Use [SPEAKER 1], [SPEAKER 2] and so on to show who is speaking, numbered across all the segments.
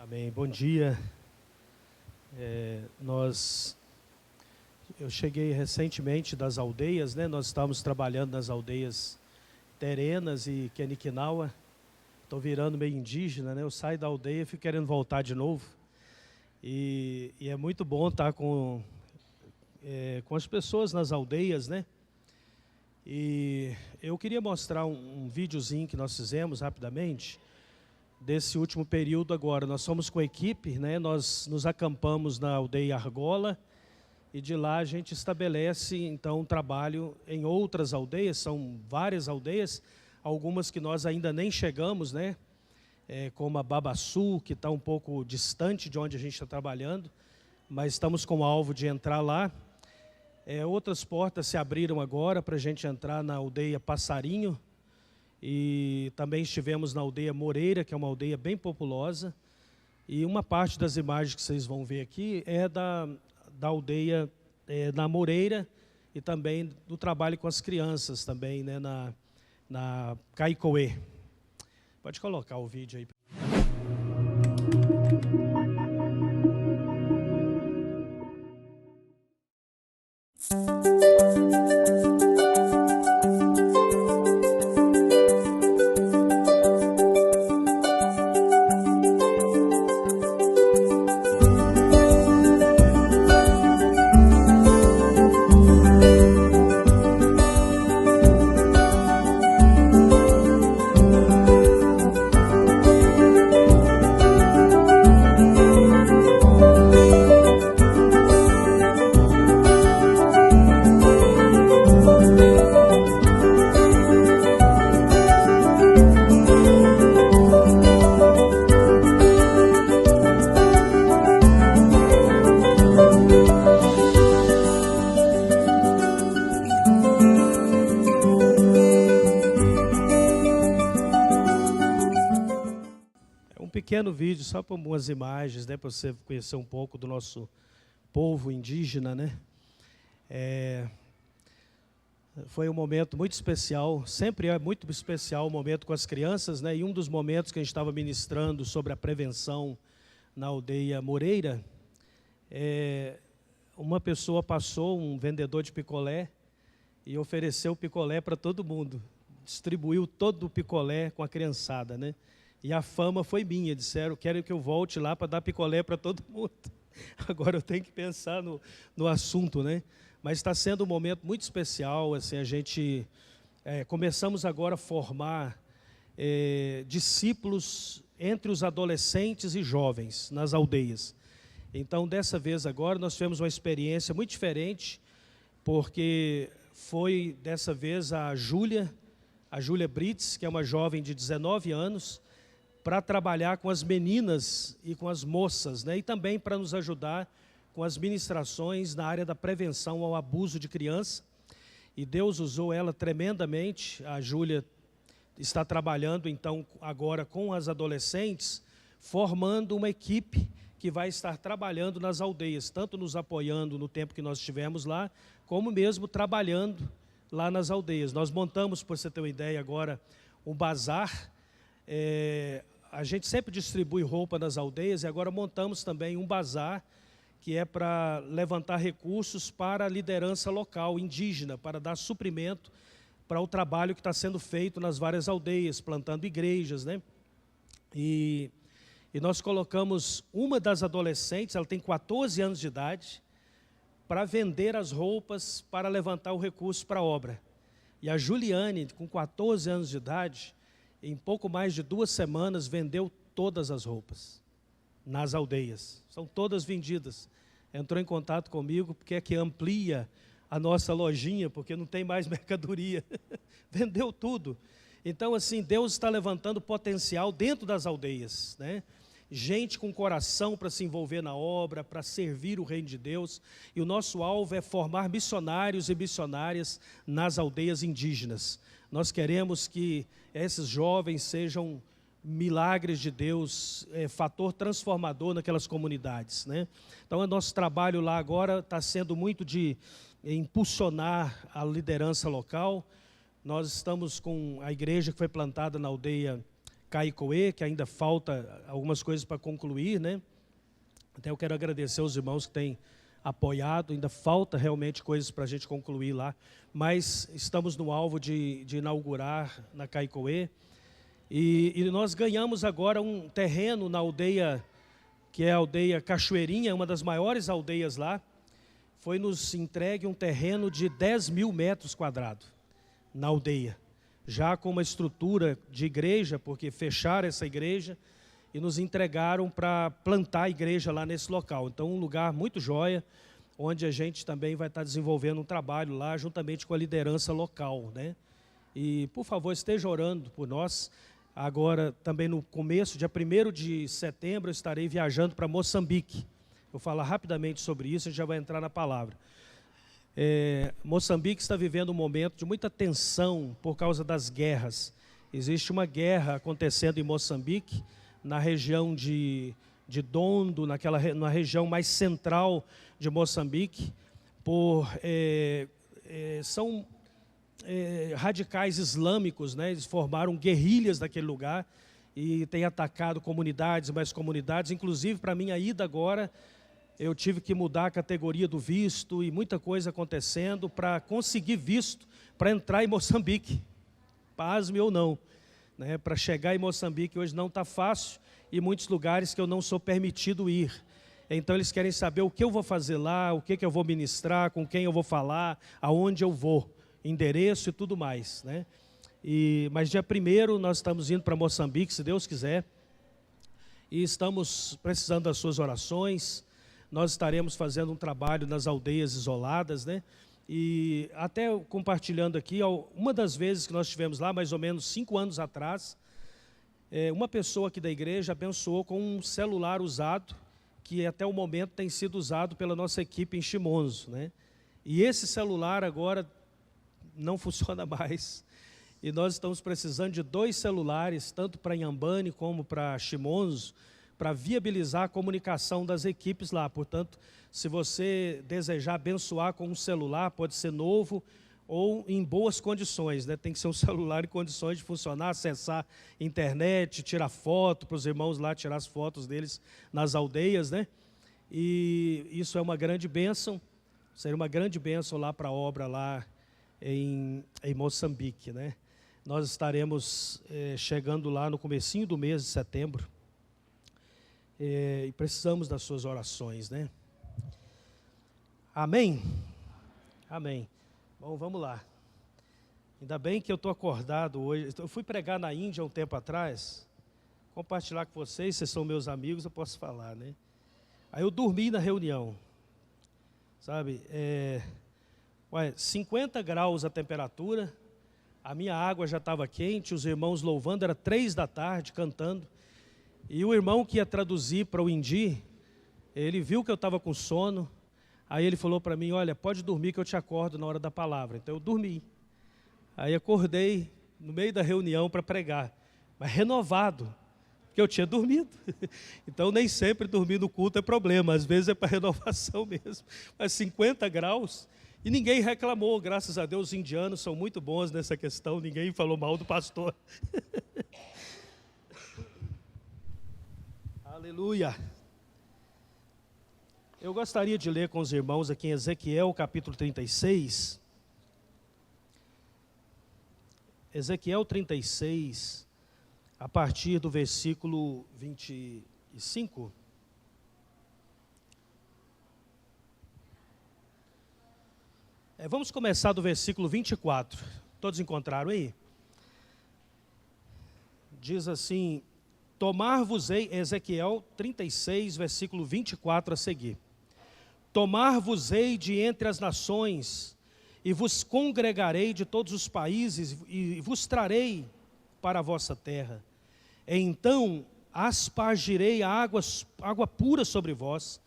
[SPEAKER 1] Amém. Bom dia. Eu cheguei recentemente das aldeias, né? Nós estávamos trabalhando nas aldeias Terenas e Queniquinaua. Estou virando meio indígena, né? Eu saio da aldeia e fico querendo voltar de novo. E é muito bom estar com as pessoas nas aldeias, né? E eu queria mostrar um videozinho que nós fizemos rapidamente, desse último período agora. Nós somos com a equipe, né? Nós nos acampamos na aldeia Argola e de lá a gente estabelece então um trabalho em outras aldeias, são várias aldeias, algumas que nós ainda nem chegamos, né? Como a Babaçu, que está um pouco distante de onde a gente está trabalhando, mas estamos com o alvo de entrar lá. Outras portas se abriram agora para a gente entrar na aldeia Passarinho, e também estivemos na aldeia Moreira, que é uma aldeia bem populosa, e uma parte das imagens que vocês vão ver aqui é da aldeia na Moreira, e também do trabalho com as crianças também, né, na Caicoê. Pode colocar o vídeo aí. Pequeno vídeo, só para algumas imagens, né, para você conhecer um pouco do nosso povo indígena, né? Foi um momento muito especial, sempre é muito especial o momento com as crianças, né? E um dos momentos que a gente estava ministrando sobre a prevenção na aldeia Moreira, uma pessoa passou, um vendedor de picolé, e ofereceu picolé para todo mundo, distribuiu todo o picolé com a criançada, né? E a fama foi minha, disseram, querem que eu volte lá para dar picolé para todo mundo. Agora eu tenho que pensar no assunto, né? Mas está sendo um momento muito especial, assim, a gente começamos agora a formar discípulos entre os adolescentes e jovens nas aldeias. Então, dessa vez agora, nós tivemos uma experiência muito diferente, porque foi, dessa vez, a Júlia Brits, que é uma jovem de 19 anos, para trabalhar com as meninas e com as moças, né? E também para nos ajudar com as ministrações na área da prevenção ao abuso de criança. E Deus usou ela tremendamente. A Júlia está trabalhando, então, agora com as adolescentes, formando uma equipe que vai estar trabalhando nas aldeias, tanto nos apoiando no tempo que nós estivemos lá, como mesmo trabalhando lá nas aldeias. Nós montamos, para você ter uma ideia agora, um bazar. A gente sempre distribui roupa nas aldeias e agora montamos também um bazar que é para levantar recursos para a liderança local, indígena, para dar suprimento para o trabalho que está sendo feito nas várias aldeias, plantando igrejas, né? E nós colocamos uma das adolescentes, ela tem 14 anos de idade, para vender as roupas para levantar o recurso para a obra. E a Juliane, com 14 anos de idade, em pouco mais de 2 semanas, vendeu todas as roupas nas aldeias. São todas vendidas. Entrou em contato comigo, porque é que amplia a nossa lojinha, porque não tem mais mercadoria. Vendeu tudo. Então, assim, Deus está levantando potencial dentro das aldeias, né? Gente com coração para se envolver na obra, para servir o reino de Deus. E o nosso alvo é formar missionários e missionárias nas aldeias indígenas. Nós queremos que esses jovens sejam milagres de Deus, fator transformador naquelas comunidades, né? Então, o nosso trabalho lá agora está sendo muito de impulsionar a liderança local. Nós estamos com a igreja que foi plantada na aldeia Caicoê, que ainda falta algumas coisas para concluir, né? Até eu quero agradecer aos irmãos que têm apoiado, ainda falta realmente coisas para a gente concluir lá, mas estamos no alvo de inaugurar na Caicoê, e nós ganhamos agora um terreno na aldeia, que é a aldeia Cachoeirinha, uma das maiores aldeias lá. Foi nos entregue um terreno de 10 mil metros quadrados na aldeia, já com uma estrutura de igreja, porque fecharam essa igreja e nos entregaram para plantar a igreja lá nesse local. Então, um lugar muito joia, onde a gente também vai estar desenvolvendo um trabalho lá, juntamente com a liderança local, né? E, por favor, esteja orando por nós. Agora, também no começo, dia 1º de setembro, eu estarei viajando para Moçambique. Vou falar rapidamente sobre isso, a gente já vai entrar na palavra. Moçambique está vivendo um momento de muita tensão por causa das guerras. Existe uma guerra acontecendo em Moçambique, na região de Dondo, na região mais central de Moçambique, são radicais islâmicos, né? Eles formaram guerrilhas naquele lugar e têm atacado comunidades, mais comunidades. Inclusive, para minha ida agora, eu tive que mudar a categoria do visto e muita coisa acontecendo para conseguir visto para entrar em Moçambique, pasme ou não, né? Para chegar em Moçambique hoje não está fácil, e muitos lugares que eu não sou permitido ir. Então eles querem saber o que eu vou fazer lá, o que eu vou ministrar, com quem eu vou falar, aonde eu vou, endereço e tudo mais, né? Mas dia 1º nós estamos indo para Moçambique, se Deus quiser, e estamos precisando das suas orações. Nós estaremos fazendo um trabalho nas aldeias isoladas, né? E até compartilhando aqui, uma das vezes que nós estivemos lá, mais ou menos 5 anos atrás, uma pessoa aqui da igreja abençoou com um celular usado, que até o momento tem sido usado pela nossa equipe em Chimonzo, né? E esse celular agora não funciona mais. E nós estamos precisando de 2 celulares, tanto para Inhambane como para Chimonzo, para viabilizar a comunicação das equipes lá. Portanto, se você desejar abençoar com um celular, pode ser novo ou em boas condições, né? Tem que ser um celular em condições de funcionar, acessar internet, tirar foto, para os irmãos lá tirar as fotos deles nas aldeias, né? E isso é uma grande bênção, seria uma grande bênção lá para a obra lá em Moçambique, né? Nós estaremos chegando lá no comecinho do mês de setembro, e precisamos das suas orações, né? Amém? Amém. Bom, vamos lá. Ainda bem que eu estou acordado hoje. Eu fui pregar na Índia um tempo atrás, compartilhar com vocês são meus amigos, eu posso falar, né? Aí eu dormi na reunião, sabe? 50 graus a temperatura, a minha água já estava quente, os irmãos louvando, era 3 da tarde, cantando. E o irmão que ia traduzir para o hindi, ele viu que eu estava com sono, aí ele falou para mim, olha, pode dormir que eu te acordo na hora da palavra. Então eu dormi. Aí acordei no meio da reunião para pregar, mas renovado, porque eu tinha dormido. Então nem sempre dormir no culto é problema, às vezes é para renovação mesmo. Mas 50 graus, e ninguém reclamou, graças a Deus os indianos são muito bons nessa questão, ninguém falou mal do pastor. Aleluia. Eu gostaria de ler com os irmãos aqui em Ezequiel, capítulo 36. Ezequiel 36, a partir do versículo 25. Vamos começar do versículo 24. Todos encontraram aí? Diz assim: tomar-vos-ei, Ezequiel 36, versículo 24 a seguir. Tomar-vos-ei de entre as nações, e vos congregarei de todos os países, e vos trarei para a vossa terra. Então aspargirei água pura sobre vós,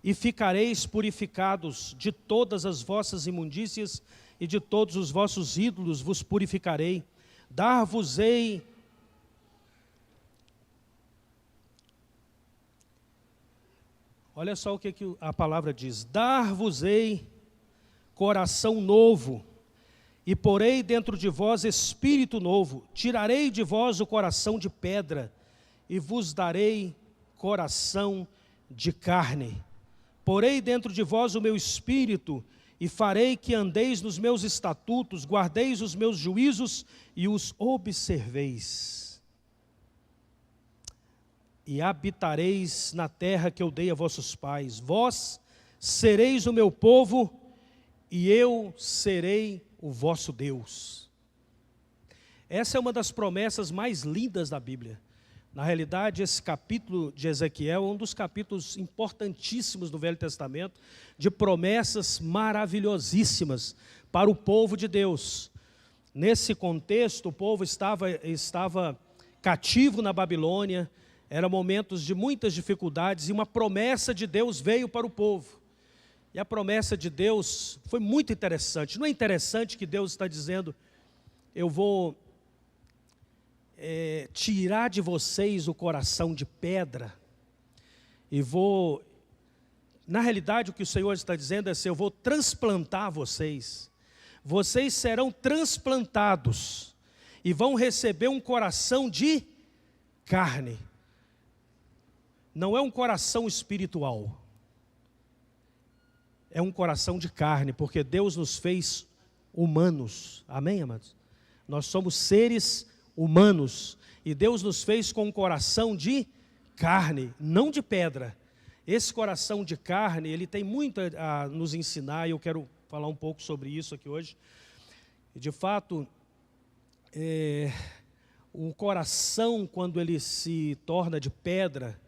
[SPEAKER 1] e ficareis purificados de todas as vossas imundícias, e de todos os vossos ídolos vos purificarei. Dar-vos-ei olha só o que a palavra diz: dar-vos-ei coração novo, e porei dentro de vós espírito novo, tirarei de vós o coração de pedra, e vos darei coração de carne. Porei dentro de vós o meu espírito, e farei que andeis nos meus estatutos, guardeis os meus juízos e os observeis. E habitareis na terra que eu dei a vossos pais. Vós sereis o meu povo, e eu serei o vosso Deus. Essa é uma das promessas mais lindas da Bíblia. Na realidade, esse capítulo de Ezequiel é um dos capítulos importantíssimos do Velho Testamento, de promessas maravilhosíssimas para o povo de Deus. Nesse contexto, o povo estava cativo na Babilônia, eram momentos de muitas dificuldades, e uma promessa de Deus veio para o povo. E a promessa de Deus foi muito interessante. Não é interessante que Deus está dizendo: eu vou tirar de vocês o coração de pedra, e vou... Na realidade, o que o Senhor está dizendo é assim: eu vou transplantar vocês. Vocês serão transplantados e vão receber um coração de carne. Não é um coração espiritual. É um coração de carne, porque Deus nos fez humanos. Amém, amados? Nós somos seres humanos, e Deus nos fez com um coração de carne, não de pedra. Esse coração de carne, ele tem muito a nos ensinar, e eu quero falar um pouco sobre isso aqui hoje. De fato, o coração, quando ele se torna de pedra,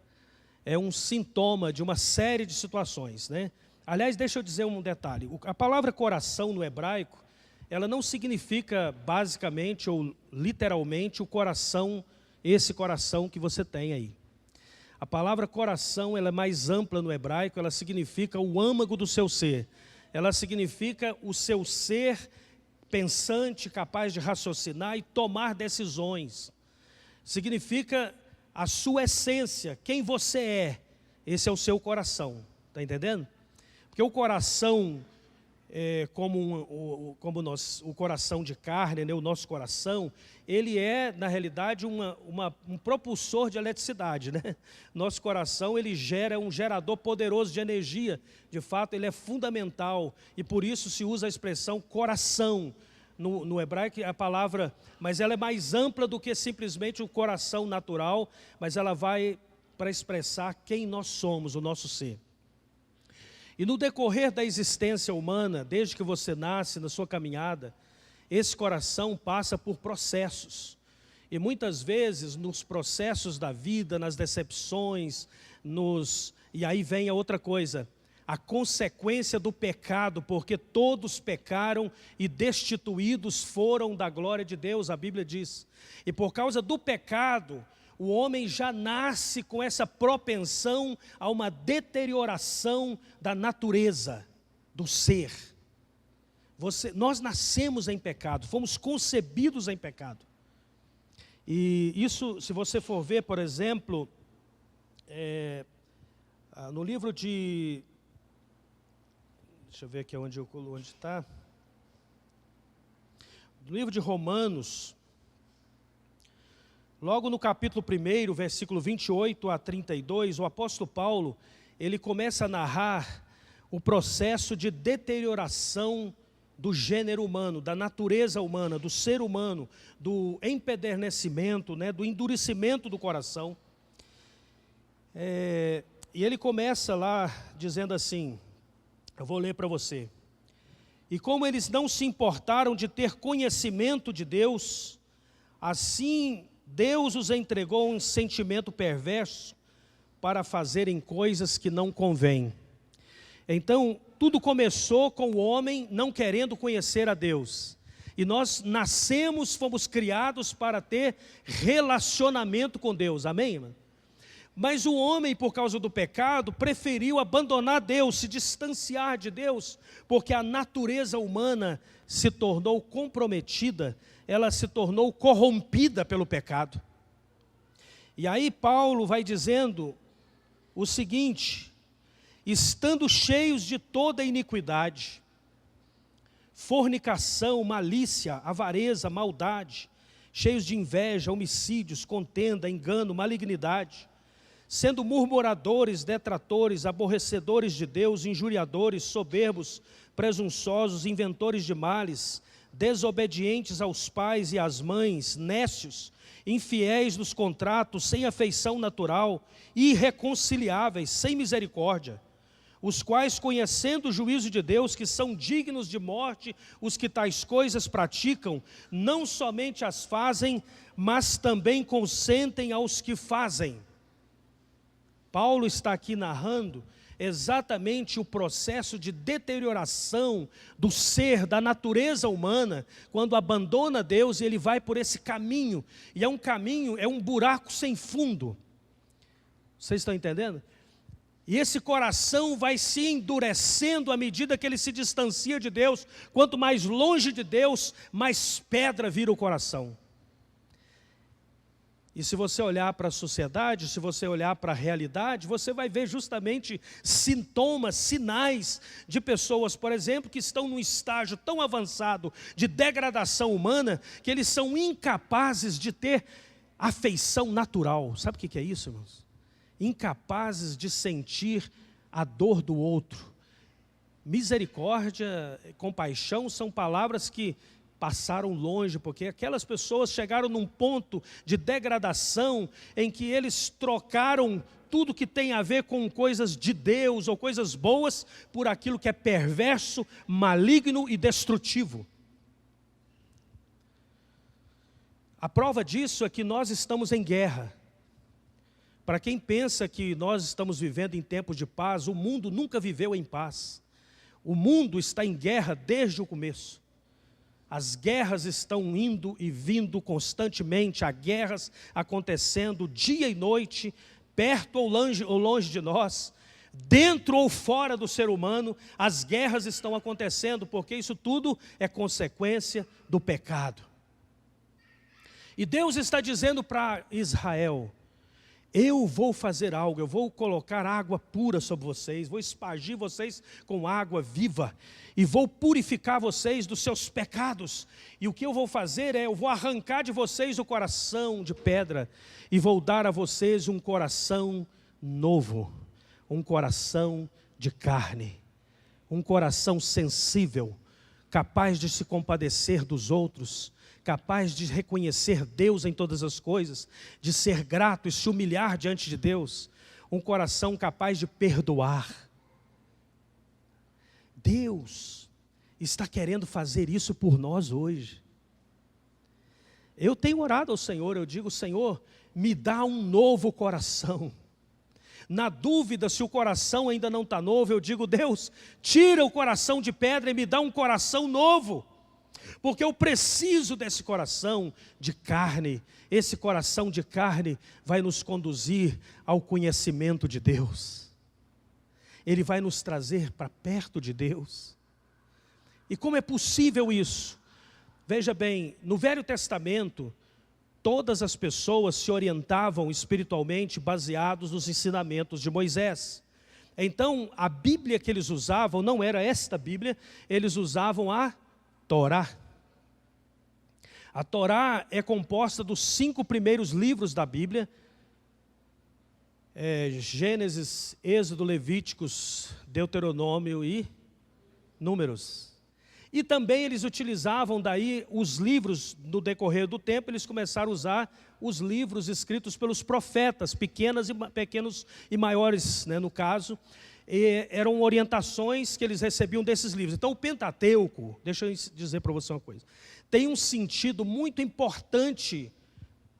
[SPEAKER 1] é um sintoma de uma série de situações, né? Aliás, deixa eu dizer um detalhe. A palavra coração no hebraico, ela não significa basicamente ou literalmente o coração, esse coração que você tem aí. A palavra coração, ela é mais ampla no hebraico, ela significa o âmago do seu ser. Ela significa o seu ser pensante, capaz de raciocinar e tomar decisões. Significa a sua essência, quem você é. Esse é o seu coração, está entendendo? Porque o coração, o coração de carne, né, o nosso coração, ele é, na realidade, um propulsor de eletricidade, né? Nosso coração, ele gera um gerador poderoso de energia. De fato, ele é fundamental, e por isso se usa a expressão coração. No hebraico, a palavra, mas ela é mais ampla do que simplesmente o coração natural, mas ela vai para expressar quem nós somos, o nosso ser. E no decorrer da existência humana, desde que você nasce, na sua caminhada, esse coração passa por processos. E muitas vezes, nos processos da vida, nas decepções, e aí vem a outra coisa, a consequência do pecado, porque todos pecaram e destituídos foram da glória de Deus, a Bíblia diz. E por causa do pecado, o homem já nasce com essa propensão a uma deterioração da natureza, do ser. Nós nascemos em pecado, fomos concebidos em pecado. E isso, se você for ver, por exemplo, no livro de... Deixa eu ver aqui onde está. No livro de Romanos... Logo no capítulo 1, versículo 28 a 32, o apóstolo Paulo, ele começa a narrar o processo de deterioração do gênero humano, da natureza humana, do ser humano, do empedernecimento, né, do endurecimento do coração. E ele começa lá dizendo assim, eu vou ler para você. E como eles não se importaram de ter conhecimento de Deus, assim Deus os entregou um sentimento perverso para fazerem coisas que não convêm. Então, tudo começou com o homem não querendo conhecer a Deus. E nós nascemos, fomos criados para ter relacionamento com Deus. Amém, irmão? Mas o homem, por causa do pecado, preferiu abandonar Deus, se distanciar de Deus, porque a natureza humana se tornou comprometida, ela se tornou corrompida pelo pecado. E aí Paulo vai dizendo o seguinte: estando cheios de toda iniquidade, fornicação, malícia, avareza, maldade, cheios de inveja, homicídios, contenda, engano, malignidade, sendo murmuradores, detratores, aborrecedores de Deus, injuriadores, soberbos, presunçosos, inventores de males, desobedientes aos pais e às mães, nécios, infiéis nos contratos, sem afeição natural, irreconciliáveis, sem misericórdia, os quais, conhecendo o juízo de Deus, que são dignos de morte, os que tais coisas praticam, não somente as fazem, mas também consentem aos que fazem. Paulo está aqui narrando exatamente o processo de deterioração do ser, da natureza humana, quando abandona Deus e ele vai por esse caminho, e é um caminho, é um buraco sem fundo. Vocês estão entendendo? E esse coração vai se endurecendo à medida que ele se distancia de Deus. Quanto mais longe de Deus, mais pedra vira o coração. E se você olhar para a sociedade, se você olhar para a realidade, você vai ver justamente sintomas, sinais de pessoas, por exemplo, que estão num estágio tão avançado de degradação humana, que eles são incapazes de ter afeição natural. Sabe o que é isso, irmãos? Incapazes de sentir a dor do outro. Misericórdia, compaixão são palavras que passaram longe, porque aquelas pessoas chegaram num ponto de degradação em que eles trocaram tudo que tem a ver com coisas de Deus ou coisas boas por aquilo que é perverso, maligno e destrutivo. A prova disso é que nós estamos em guerra. Para quem pensa que nós estamos vivendo em tempos de paz, o mundo nunca viveu em paz. O mundo está em guerra desde o começo. As guerras estão indo e vindo constantemente, há guerras acontecendo dia e noite, perto ou longe de nós, dentro ou fora do ser humano, as guerras estão acontecendo, porque isso tudo é consequência do pecado. E Deus está dizendo para Israel: eu vou fazer algo, eu vou colocar água pura sobre vocês, vou espargir vocês com água viva, e vou purificar vocês dos seus pecados, e o que eu vou fazer é, eu vou arrancar de vocês o coração de pedra, e vou dar a vocês um coração novo, um coração de carne, um coração sensível, capaz de se compadecer dos outros, capaz de reconhecer Deus em todas as coisas, de ser grato e se humilhar diante de Deus, um coração capaz de perdoar. Deus está querendo fazer isso por nós hoje. Eu tenho orado ao Senhor, eu digo: Senhor, me dá um novo coração. Na dúvida se o coração ainda não está novo, eu digo: Deus, tira o coração de pedra e me dá um coração novo. Porque eu preciso desse coração de carne. Esse coração de carne vai nos conduzir ao conhecimento de Deus. Ele vai nos trazer para perto de Deus. E como é possível isso? Veja bem, no Velho Testamento, todas as pessoas se orientavam espiritualmente baseados nos ensinamentos de Moisés. Então, a Bíblia que eles usavam não era esta Bíblia, eles usavam a Torá. A Torá é composta dos 5 primeiros livros da Bíblia, Gênesis, Êxodo, Levíticos, Deuteronômio e Números. E também eles utilizavam daí os livros, no decorrer do tempo, eles começaram a usar os livros escritos pelos profetas, pequenos e maiores, né, no caso. E eram orientações que eles recebiam desses livros. Então o Pentateuco, deixa eu dizer para você uma coisa, tem um sentido muito importante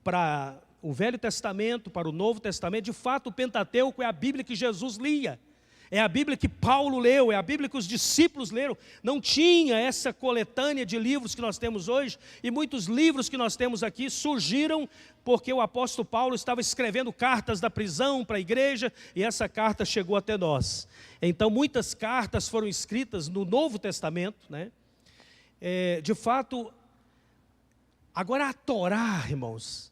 [SPEAKER 1] para o Velho Testamento, para o Novo Testamento. De fato, o Pentateuco é a Bíblia que Jesus lia, é a Bíblia que Paulo leu, é a Bíblia que os discípulos leram. Não tinha essa coletânea de livros que nós temos hoje, e muitos livros que nós temos aqui surgiram porque o apóstolo Paulo estava escrevendo cartas da prisão para a igreja, e essa carta chegou até nós. Então muitas cartas foram escritas no Novo Testamento, né? De fato, agora a Torá, irmãos,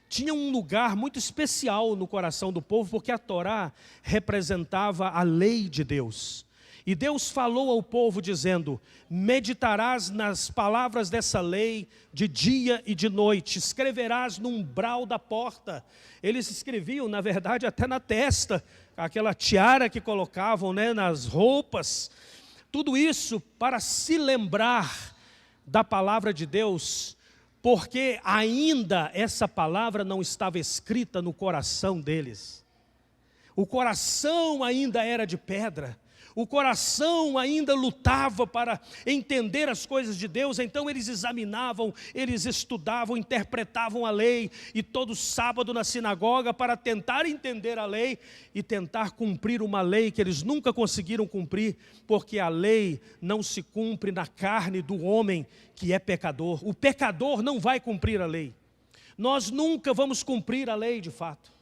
[SPEAKER 1] tinha um lugar muito especial no coração do povo, porque a Torá representava a lei de Deus. E Deus falou ao povo dizendo: meditarás nas palavras dessa lei de dia e de noite, escreverás no umbral da porta. Eles escreviam, na verdade, até na testa, aquela tiara que colocavam, né, nas roupas. Tudo isso para se lembrar da palavra de Deus, porque ainda essa palavra não estava escrita no coração deles. O coração ainda era de pedra. O coração ainda lutava para entender as coisas de Deus. Então eles examinavam, eles estudavam, interpretavam a lei. E todo sábado na sinagoga para tentar entender a lei e tentar cumprir uma lei que eles nunca conseguiram cumprir. Porque a lei não se cumpre na carne do homem que é pecador. O pecador não vai cumprir a lei. Nós nunca vamos cumprir a lei de fato.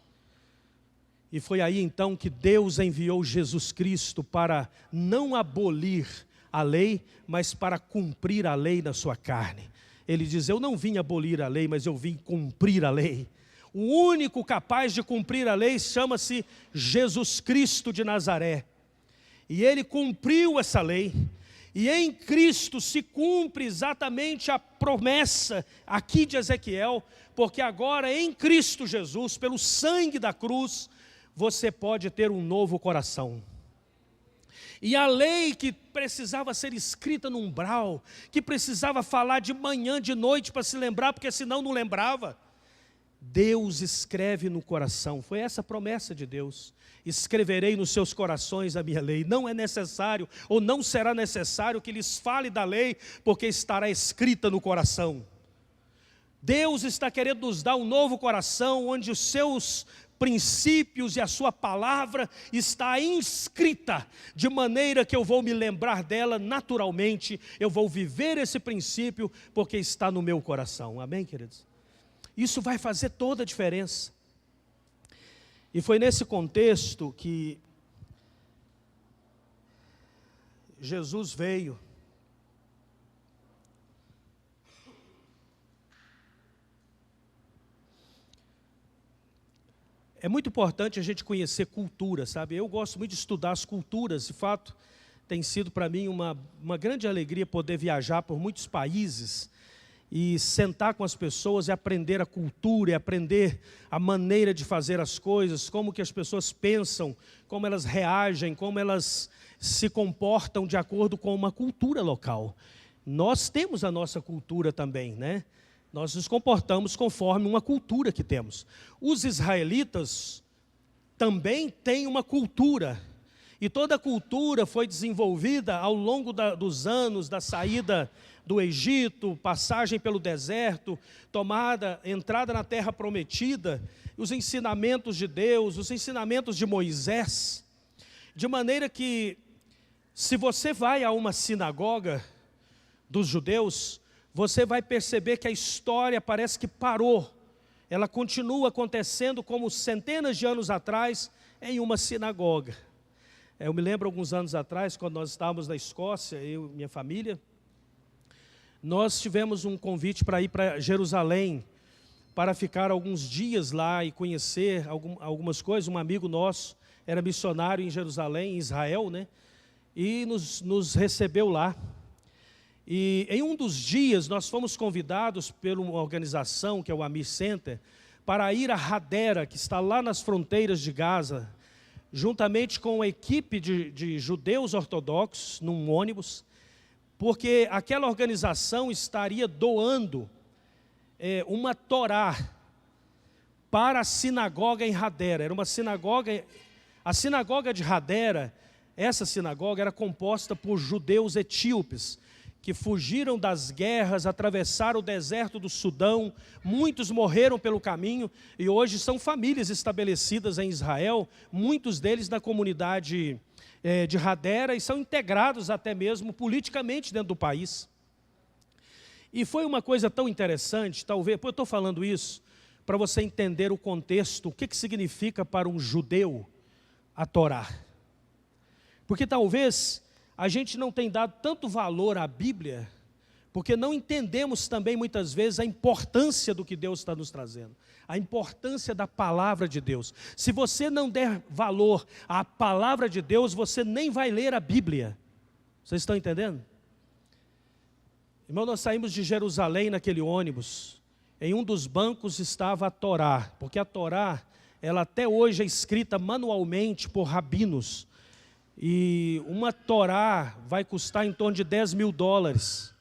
[SPEAKER 1] E foi aí então que Deus enviou Jesus Cristo para não abolir a lei, mas para cumprir a lei na sua carne. Ele diz: eu não vim abolir a lei, mas eu vim cumprir a lei. O único capaz de cumprir a lei chama-se Jesus Cristo de Nazaré. E ele cumpriu essa lei. E em Cristo se cumpre exatamente a promessa aqui de Ezequiel, porque agora em Cristo Jesus, pelo sangue da cruz, você pode ter um novo coração. E a lei que precisava ser escrita no umbral, que precisava falar de manhã, de noite para se lembrar, porque senão não lembrava, Deus escreve no coração. Foi essa a promessa de Deus: escreverei nos seus corações a minha lei. Não é necessário, ou não será necessário que lhes fale da lei, porque estará escrita no coração. Deus está querendo nos dar um novo coração, onde os seus princípios e a sua palavra está inscrita, de maneira que eu vou me lembrar dela naturalmente, eu vou viver esse princípio, porque está no meu coração. Amém, queridos? Isso vai fazer toda a diferença. E foi nesse contexto que Jesus veio. É muito importante a gente conhecer cultura, sabe? Eu gosto muito de estudar as culturas. De fato, tem sido para mim uma grande alegria poder viajar por muitos países e sentar com as pessoas e aprender a cultura, e aprender a maneira de fazer as coisas, como que as pessoas pensam, como elas reagem, como elas se comportam de acordo com uma cultura local. Nós temos a nossa cultura também, né? Nós nos comportamos conforme uma cultura que temos. Os israelitas também têm uma cultura. E toda a cultura foi desenvolvida ao longo dos anos da saída do Egito, passagem pelo deserto, entrada na terra prometida, os ensinamentos de Deus, os ensinamentos de Moisés. De maneira que, se você vai a uma sinagoga dos judeus, você vai perceber que a história parece que parou. Ela continua acontecendo como centenas de anos atrás em uma sinagoga. Eu me lembro alguns anos atrás, quando nós estávamos na Escócia, eu e minha família, nós tivemos um convite para ir para Jerusalém, para ficar alguns dias lá e conhecer algumas coisas. Um amigo nosso era missionário em Jerusalém, em Israel, né? E nos recebeu lá. E em um dos dias nós fomos convidados por uma organização, que é o Amir Center, para ir a Hadera, que está lá nas fronteiras de Gaza, juntamente com uma equipe de judeus ortodoxos, num ônibus, porque aquela organização estaria doando uma Torá para a sinagoga em Hadera. Era uma sinagoga, a sinagoga de Hadera, essa sinagoga era composta por judeus etíopes, que fugiram das guerras, atravessaram o deserto do Sudão, muitos morreram pelo caminho, e hoje são famílias estabelecidas em Israel, muitos deles na comunidade de Hadera, e são integrados até mesmo politicamente dentro do país. E foi uma coisa tão interessante, talvez, eu estou falando isso para você entender o contexto, o que significa para um judeu a Torá. Porque talvez a gente não tem dado tanto valor à Bíblia, porque não entendemos também muitas vezes a importância do que Deus está nos trazendo, a importância da palavra de Deus. Se você não der valor à palavra de Deus, você nem vai ler a Bíblia. Vocês estão entendendo? Irmão, nós saímos de Jerusalém naquele ônibus. Em um dos bancos estava a Torá, porque a Torá, ela até hoje é escrita manualmente por rabinos. E uma Torá vai custar em torno de $10.000.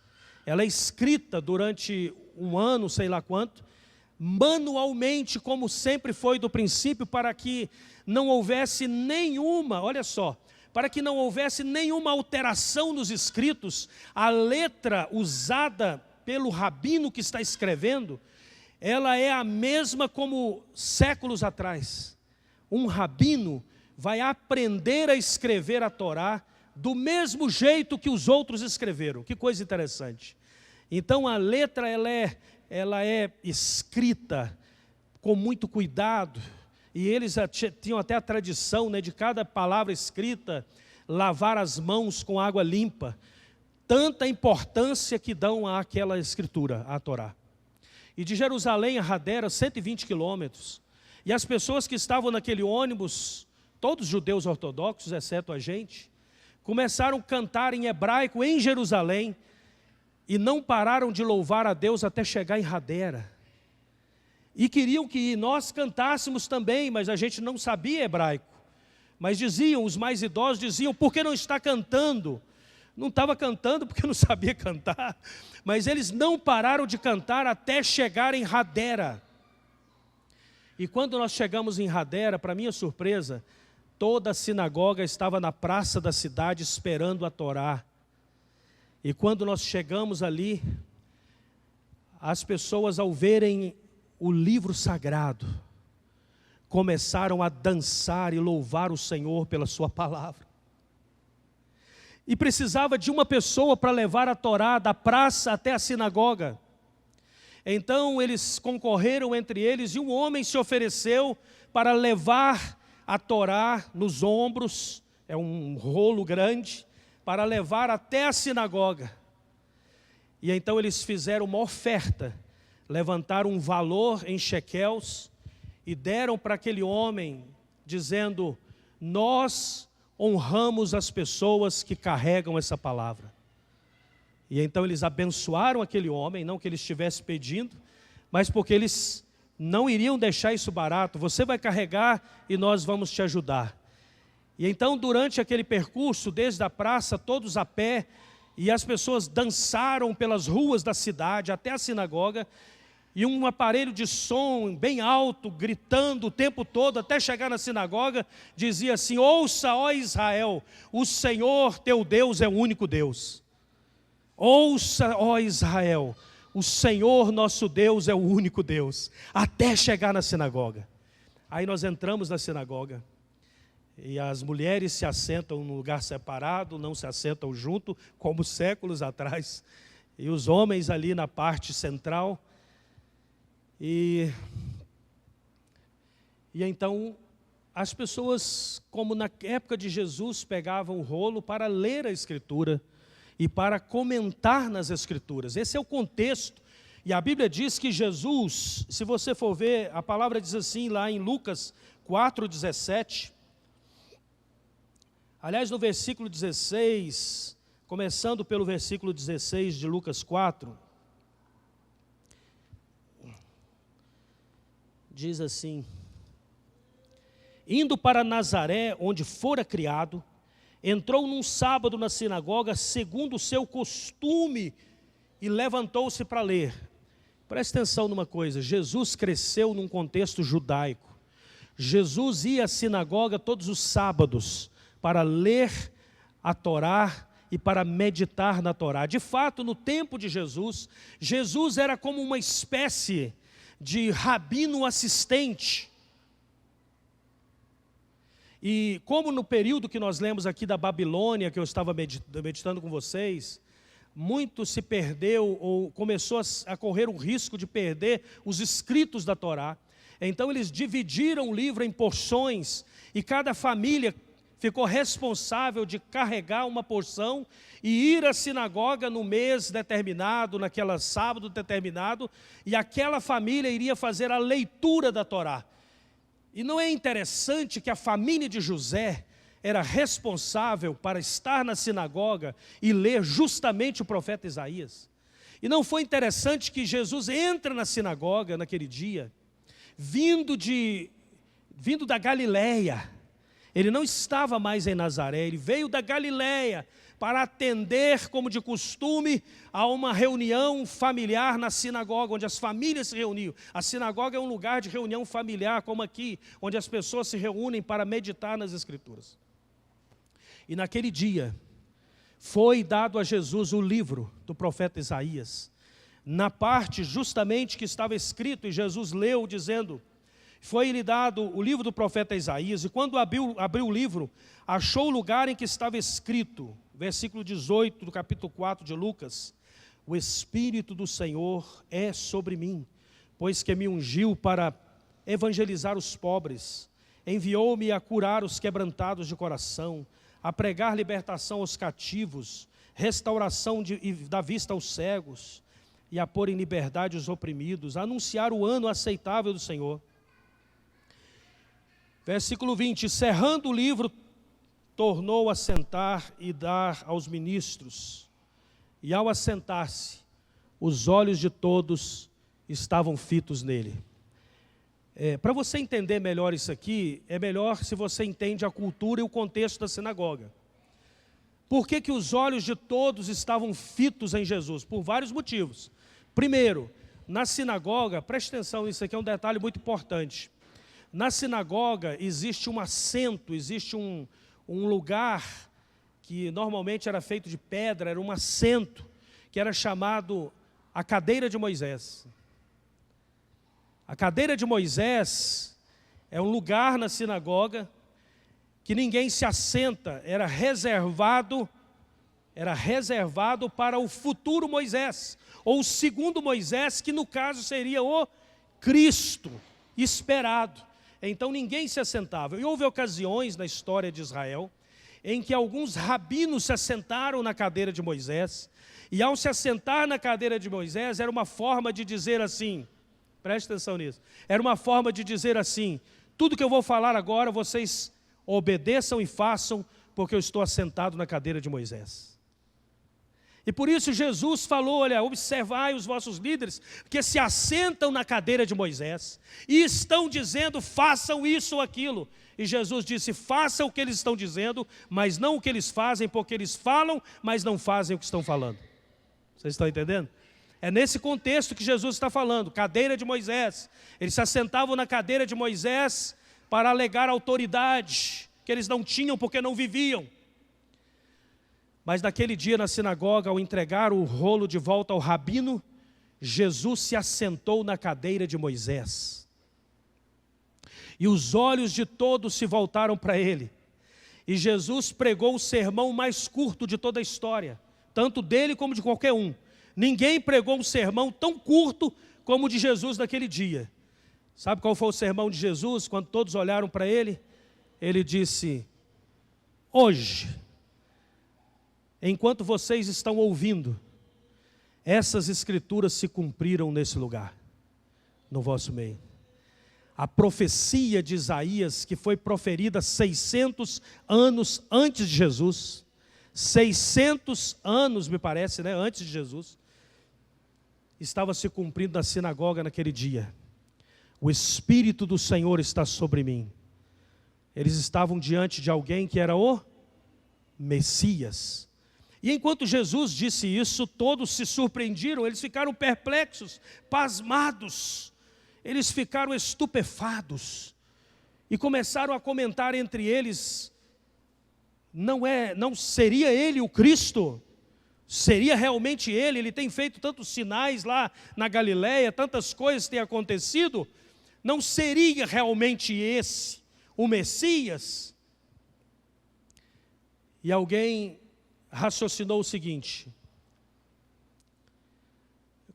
[SPEAKER 1] Ela é escrita durante um ano, sei lá quanto, manualmente, como sempre foi do princípio, para que não houvesse nenhuma, olha só, para que não houvesse nenhuma alteração nos escritos. A letra usada pelo rabino que está escrevendo, ela é a mesma como séculos atrás. Um rabino vai aprender a escrever a Torá do mesmo jeito que os outros escreveram. Que coisa interessante. Então a letra ela é escrita com muito cuidado, e eles tinham até a tradição, né, de cada palavra escrita lavar as mãos com água limpa. Tanta importância que dão àquela escritura, à Torá. E de Jerusalém a Hadera, 120 quilômetros. E as pessoas que estavam naquele ônibus, todos judeus ortodoxos, exceto a gente, começaram a cantar em hebraico em Jerusalém, e não pararam de louvar a Deus até chegar em Hadera. E queriam que nós cantássemos também, mas a gente não sabia hebraico. Mas diziam, os mais idosos diziam, por que não está cantando? Não estava cantando porque não sabia cantar, mas eles não pararam de cantar até chegar em Hadera. E quando nós chegamos em Hadera, para minha surpresa, toda a sinagoga estava na praça da cidade esperando a Torá. E quando nós chegamos ali, as pessoas, ao verem o livro sagrado, começaram a dançar e louvar o Senhor pela sua palavra. E precisava de uma pessoa para levar a Torá da praça até a sinagoga. Então eles concorreram entre eles, e um homem se ofereceu para levar a Torá nos ombros, é um rolo grande, para levar até a sinagoga. E então eles fizeram uma oferta, levantaram um valor em shekels e deram para aquele homem, dizendo, nós honramos as pessoas que carregam essa palavra. E então eles abençoaram aquele homem, não que ele estivesse pedindo, mas porque eles não iriam deixar isso barato. Você vai carregar e nós vamos te ajudar. E então, durante aquele percurso, desde a praça, todos a pé, e as pessoas dançaram pelas ruas da cidade até a sinagoga, e um aparelho de som bem alto, gritando o tempo todo, até chegar na sinagoga, dizia assim, ouça, ó Israel, o Senhor teu Deus é o único Deus. Ouça, ó Israel, o Senhor nosso Deus é o único Deus, até chegar na sinagoga. Aí nós entramos na sinagoga, e as mulheres se assentam num lugar separado, não se assentam junto, como séculos atrás, e os homens ali na parte central. E então as pessoas, como na época de Jesus, pegavam o rolo para ler a Escritura e para comentar nas Escrituras. Esse é o contexto. E a Bíblia diz que Jesus, se você for ver, a palavra diz assim lá em Lucas 4:17. Aliás, no versículo 16, começando pelo versículo 16 de Lucas 4, diz assim, indo para Nazaré, onde fora criado, entrou num sábado na sinagoga, segundo o seu costume, e levantou-se para ler. Preste atenção numa coisa, Jesus cresceu num contexto judaico. Jesus ia à sinagoga todos os sábados, para ler a Torá e para meditar na Torá. De fato, no tempo de Jesus, Jesus era como uma espécie de rabino assistente. E como no período que nós lemos aqui da Babilônia, que eu estava meditando com vocês, muito se perdeu ou começou a correr o risco de perder os escritos da Torá. Então eles dividiram o livro em porções e cada família ficou responsável de carregar uma porção e ir à sinagoga no mês determinado, naquele sábado determinado, e aquela família iria fazer a leitura da Torá. E não é interessante que a família de José era responsável para estar na sinagoga e ler justamente o profeta Isaías? E não foi interessante que Jesus entra na sinagoga naquele dia, vindo da Galileia. Ele não estava mais em Nazaré, ele veio da Galileia para atender, como de costume, a uma reunião familiar na sinagoga, onde as famílias se reuniam. A sinagoga é um lugar de reunião familiar, como aqui, onde as pessoas se reúnem para meditar nas Escrituras. E naquele dia, foi dado a Jesus o livro do profeta Isaías, na parte justamente que estava escrito, e Jesus leu dizendo, foi-lhe dado o livro do profeta Isaías, e quando abriu o livro, achou o lugar em que estava escrito, versículo 18 do capítulo 4 de Lucas, o Espírito do Senhor é sobre mim, pois que me ungiu para evangelizar os pobres, enviou-me a curar os quebrantados de coração, a pregar libertação aos cativos, restauração da vista aos cegos, e a pôr em liberdade os oprimidos, a anunciar o ano aceitável do Senhor. Versículo 20, cerrando o livro, tornou a sentar e dar aos ministros. E ao assentar-se, os olhos de todos estavam fitos nele. Para você entender melhor isso aqui, é melhor se você entende a cultura e o contexto da sinagoga. Por que os olhos de todos estavam fitos em Jesus? Por vários motivos. Primeiro, na sinagoga, preste atenção, isso aqui é um detalhe muito importante. Na sinagoga existe um assento, existe um lugar que normalmente era feito de pedra, era um assento, que era chamado a cadeira de Moisés. A cadeira de Moisés é um lugar na sinagoga que ninguém se assenta, era reservado para o futuro Moisés, ou o segundo Moisés, que no caso seria o Cristo esperado. Então ninguém se assentava. E houve ocasiões na história de Israel em que alguns rabinos se assentaram na cadeira de Moisés, e ao se assentar na cadeira de Moisés, era uma forma de dizer assim, preste atenção nisso, era uma forma de dizer assim, tudo que eu vou falar agora, vocês obedeçam e façam, porque eu estou assentado na cadeira de Moisés. E por isso Jesus falou, olha, observai os vossos líderes, que se assentam na cadeira de Moisés, e estão dizendo, façam isso ou aquilo. E Jesus disse, façam o que eles estão dizendo, mas não o que eles fazem, porque eles falam, mas não fazem o que estão falando. Vocês estão entendendo? É nesse contexto que Jesus está falando, cadeira de Moisés. Eles se assentavam na cadeira de Moisés para alegar autoridade, que eles não tinham porque não viviam. Mas naquele dia na sinagoga, ao entregar o rolo de volta ao rabino, Jesus se assentou na cadeira de Moisés. E os olhos de todos se voltaram para ele. E Jesus pregou o sermão mais curto de toda a história, tanto dele como de qualquer um. Ninguém pregou um sermão tão curto como o de Jesus naquele dia. Sabe qual foi o sermão de Jesus? Quando todos olharam para ele, ele disse, hoje, enquanto vocês estão ouvindo, essas escrituras se cumpriram nesse lugar, no vosso meio. A profecia de Isaías, que foi proferida 600 anos antes de Jesus, 600 anos, me parece, né, antes de Jesus, estava se cumprindo na sinagoga naquele dia. O Espírito do Senhor está sobre mim. Eles estavam diante de alguém que era o Messias. E enquanto Jesus disse isso, todos se surpreenderam, eles ficaram perplexos, pasmados, eles ficaram estupefados e começaram a comentar entre eles, não seria ele o Cristo? Seria realmente ele? Ele tem feito tantos sinais lá na Galileia, tantas coisas têm acontecido, não seria realmente esse o Messias? E alguém raciocinou o seguinte,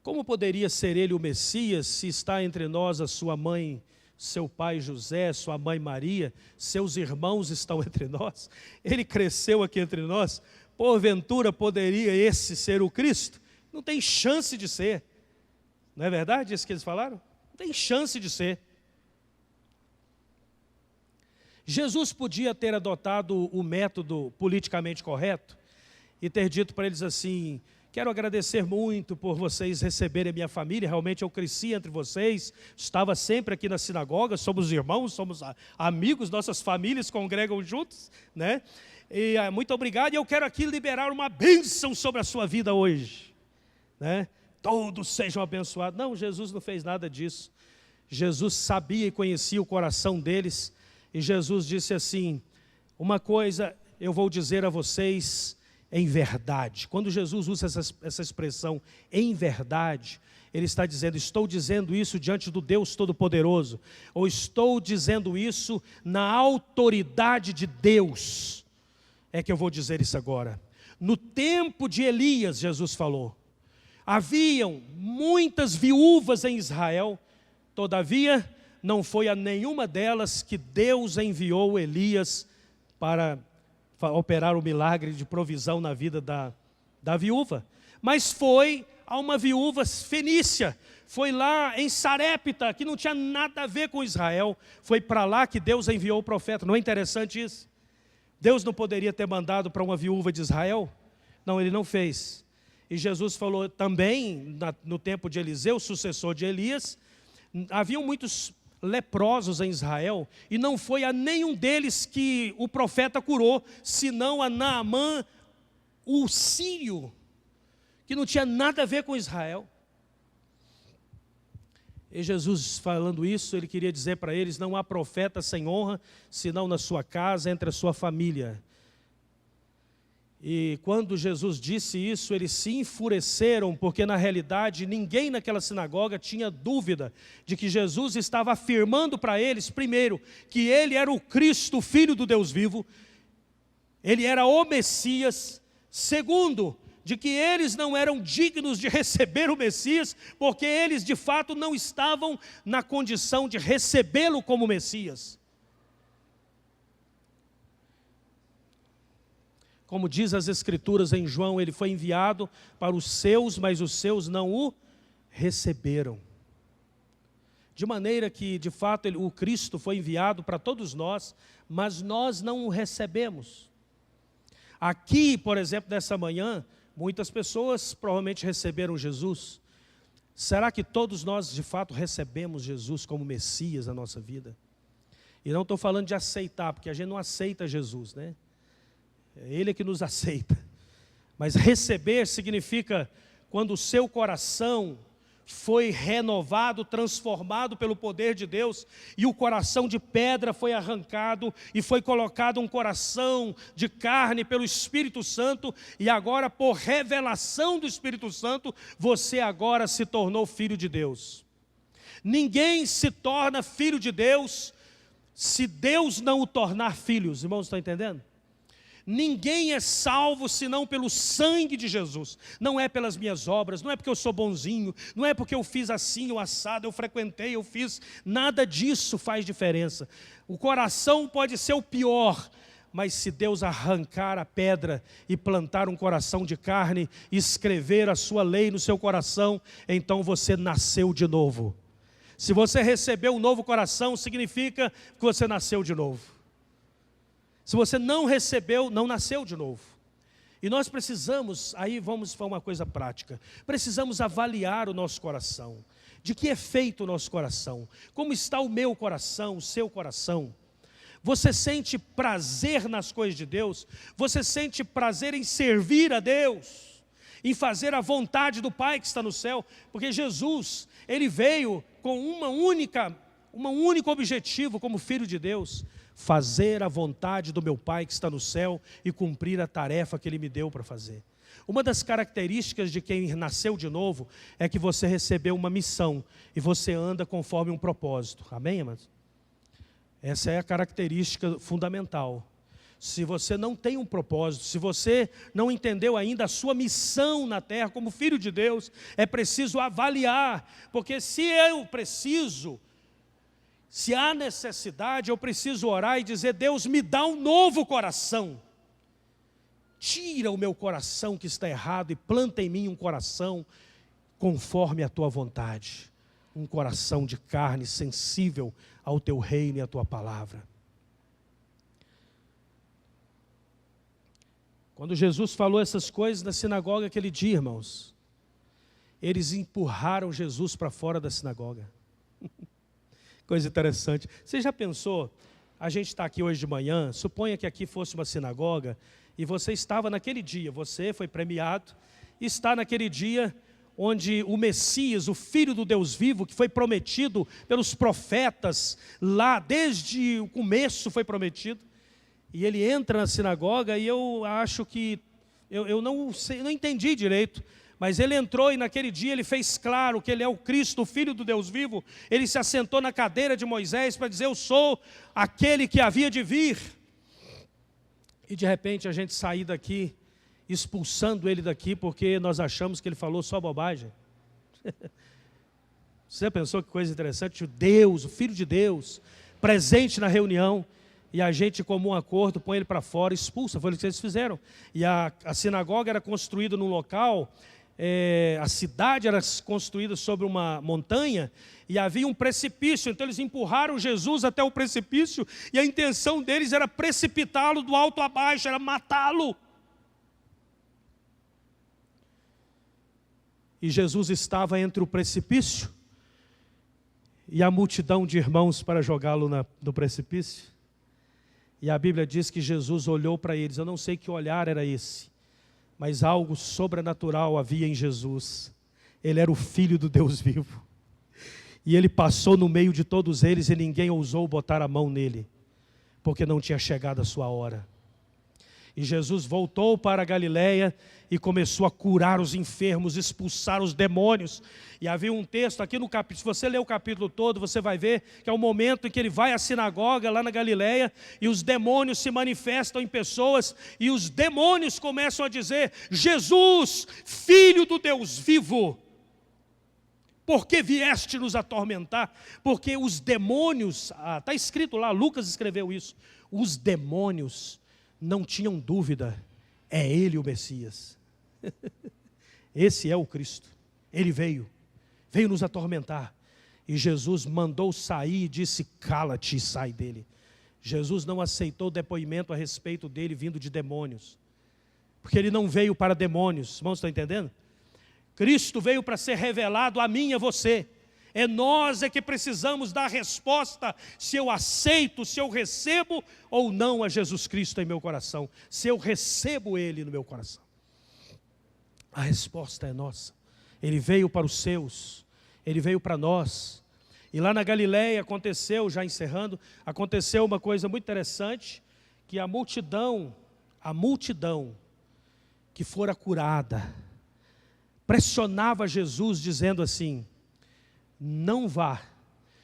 [SPEAKER 1] como poderia ser ele o Messias se está entre nós a sua mãe seu pai José, sua mãe Maria, seus irmãos estão entre nós, ele cresceu aqui entre nós, porventura poderia esse ser o Cristo? Não tem chance de ser. Não é verdade isso que eles falaram? Não tem chance de ser. Jesus podia ter adotado o método politicamente correto e ter dito para eles assim: quero agradecer muito por vocês receberem a minha família, realmente eu cresci entre vocês, estava sempre aqui na sinagoga, somos irmãos, somos amigos, nossas famílias congregam juntos, né? E muito obrigado, e eu quero aqui liberar uma bênção sobre a sua vida hoje, né? Todos sejam abençoados. Não, Jesus não fez nada disso. Jesus sabia e conhecia o coração deles, e Jesus disse assim: uma coisa eu vou dizer a vocês em verdade. Quando Jesus usa essa expressão em verdade, ele está dizendo: estou dizendo isso diante do Deus Todo-Poderoso, ou estou dizendo isso na autoridade de Deus, é que eu vou dizer isso agora. No tempo de Elias, Jesus falou, haviam muitas viúvas em Israel, todavia não foi a nenhuma delas que Deus enviou Elias para operar o milagre de provisão na vida da viúva, mas foi a uma viúva fenícia, foi lá em Sarepta, que não tinha nada a ver com Israel, foi para lá que Deus enviou o profeta. Não é interessante isso? Deus não poderia ter mandado para uma viúva de Israel? Não, ele não fez. E Jesus falou também, no tempo de Eliseu, sucessor de Elias, haviam muitos leprosos em Israel, e não foi a nenhum deles que o profeta curou, senão a Naamã, o sírio, que não tinha nada a ver com Israel. E Jesus falando isso, ele queria dizer para eles: não há profeta sem honra, senão na sua casa, entre a sua família. E quando Jesus disse isso, eles se enfureceram, porque na realidade ninguém naquela sinagoga tinha dúvida de que Jesus estava afirmando para eles, primeiro, que ele era o Cristo, Filho do Deus vivo, ele era o Messias. Segundo, de que eles não eram dignos de receber o Messias, porque eles de fato não estavam na condição de recebê-lo como Messias. Como diz as Escrituras em João, ele foi enviado para os seus, mas os seus não o receberam. De maneira que, de fato, o Cristo foi enviado para todos nós, mas nós não o recebemos. Aqui, por exemplo, nessa manhã, muitas pessoas provavelmente receberam Jesus. Será que todos nós, de fato, recebemos Jesus como Messias na nossa vida? E não estou falando de aceitar, porque a gente não aceita Jesus, né? Ele é que nos aceita. Mas receber significa quando o seu coração foi renovado, transformado pelo poder de Deus, e o coração de pedra foi arrancado, e foi colocado um coração de carne pelo Espírito Santo, e agora por revelação do Espírito Santo, você agora se tornou filho de Deus. Ninguém se torna filho de Deus se Deus não o tornar filho. Os irmãos estão entendendo? Ninguém é salvo senão pelo sangue de Jesus. Não é pelas minhas obras, não é porque eu sou bonzinho, não é porque eu fiz assim, o assado, eu frequentei, eu fiz. Nada disso faz diferença. O coração pode ser o pior, mas se Deus arrancar a pedra e plantar um coração de carne, escrever a sua lei no seu coração, então você nasceu de novo. Se você recebeu um novo coração, significa que você nasceu de novo. Se você não recebeu, não nasceu de novo. E nós precisamos, aí vamos para uma coisa prática, precisamos avaliar o nosso coração. De que é feito o nosso coração? Como está o meu coração, o seu coração? Você sente prazer nas coisas de Deus? Você sente prazer em servir a Deus? Em fazer a vontade do Pai que está no céu? Porque Jesus, ele veio com um único objetivo como Filho de Deus: fazer a vontade do meu Pai que está no céu e cumprir a tarefa que Ele me deu para fazer. Uma das características de quem nasceu de novo é que você recebeu uma missão e você anda conforme um propósito. Amém, amados? Essa é a característica fundamental. Se você não tem um propósito, se você não entendeu ainda a sua missão na terra como filho de Deus, é preciso avaliar, porque se eu preciso Se há necessidade, eu preciso orar e dizer: Deus, me dá um novo coração. Tira o meu coração que está errado e planta em mim um coração conforme a tua vontade. Um coração de carne sensível ao teu reino e à tua palavra. Quando Jesus falou essas coisas na sinagoga aquele dia, irmãos, eles empurraram Jesus para fora da sinagoga. Coisa interessante. Você já pensou, a gente está aqui hoje de manhã, suponha que aqui fosse uma sinagoga, e você estava naquele dia, você foi premiado, e está naquele dia onde o Messias, o Filho do Deus vivo, que foi prometido pelos profetas, lá desde o começo foi prometido, e ele entra na sinagoga, e eu acho que, eu não sei, não entendi direito, mas ele entrou e naquele dia ele fez claro que ele é o Cristo, o Filho do Deus vivo. Ele se assentou na cadeira de Moisés para dizer: eu sou aquele que havia de vir. E de repente a gente sair daqui, expulsando ele daqui, porque nós achamos que ele falou só bobagem. Você pensou que coisa interessante? O Deus, o Filho de Deus, presente na reunião, e a gente, em comum acordo, põe ele para fora, expulsa. Foi o que eles fizeram. E a sinagoga era construída num local, a cidade era construída sobre uma montanha, e havia um precipício. Então eles empurraram Jesus até o precipício, e a intenção deles era precipitá-lo do alto a baixo, era matá-lo. E Jesus estava entre o precipício e a multidão de irmãos para jogá-lo no precipício. E a Bíblia diz que Jesus olhou para eles. Eu não sei que olhar era esse, mas algo sobrenatural havia em Jesus. Ele era o Filho do Deus vivo. E ele passou no meio de todos eles e ninguém ousou botar a mão nele, porque não tinha chegado a sua hora. E Jesus voltou para a Galileia e começou a curar os enfermos, expulsar os demônios. E havia um texto aqui no capítulo, se você ler o capítulo todo, você vai ver que é o momento em que ele vai à sinagoga lá na Galileia, e os demônios se manifestam em pessoas, e os demônios começam a dizer: Jesus, Filho do Deus vivo, por que vieste nos atormentar? Porque os demônios, está escrito lá, Lucas escreveu isso, os demônios não tinham dúvida, é ele o Messias. Esse é o Cristo. Ele veio nos atormentar. E Jesus mandou sair e disse: cala-te e sai dele. Jesus não aceitou depoimento a respeito dele vindo de demônios, porque ele não veio para demônios. Irmãos, estão entendendo? Cristo veio para ser revelado a mim e a você. É nós que precisamos dar resposta, se eu aceito, se eu recebo ou não a Jesus Cristo em meu coração, se eu recebo Ele no meu coração. A resposta é nossa. Ele veio para os seus, Ele veio para nós. E lá na Galileia aconteceu, já encerrando, aconteceu uma coisa muito interessante, que a multidão que fora curada, pressionava Jesus dizendo assim: não vá,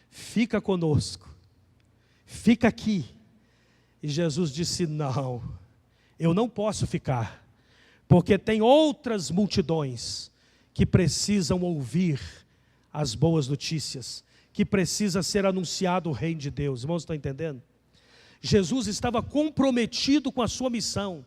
[SPEAKER 1] fica conosco, fica aqui. E Jesus disse: não, eu não posso ficar, porque tem outras multidões que precisam ouvir as boas notícias, que precisa ser anunciado o reino de Deus. Irmãos, estão entendendo? Jesus estava comprometido com a sua missão.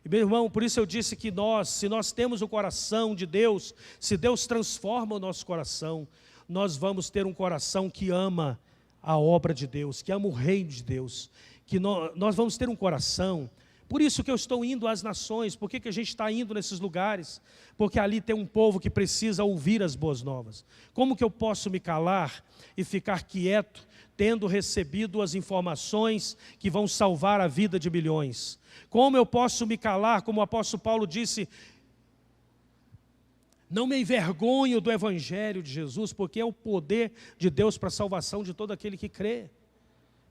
[SPEAKER 1] E meu irmão, por isso eu disse que se nós temos o coração de Deus, se Deus transforma o nosso coração, nós vamos ter um coração que ama a obra de Deus, que ama o reino de Deus, que nós vamos ter um coração. Por isso que eu estou indo às nações. Por que a gente está indo nesses lugares? Porque ali tem um povo que precisa ouvir as boas novas. Como que eu posso me calar e ficar quieto, tendo recebido as informações que vão salvar a vida de milhões? Como eu posso me calar, como o apóstolo Paulo disse: não me envergonho do Evangelho de Jesus, porque é o poder de Deus para a salvação de todo aquele que crê.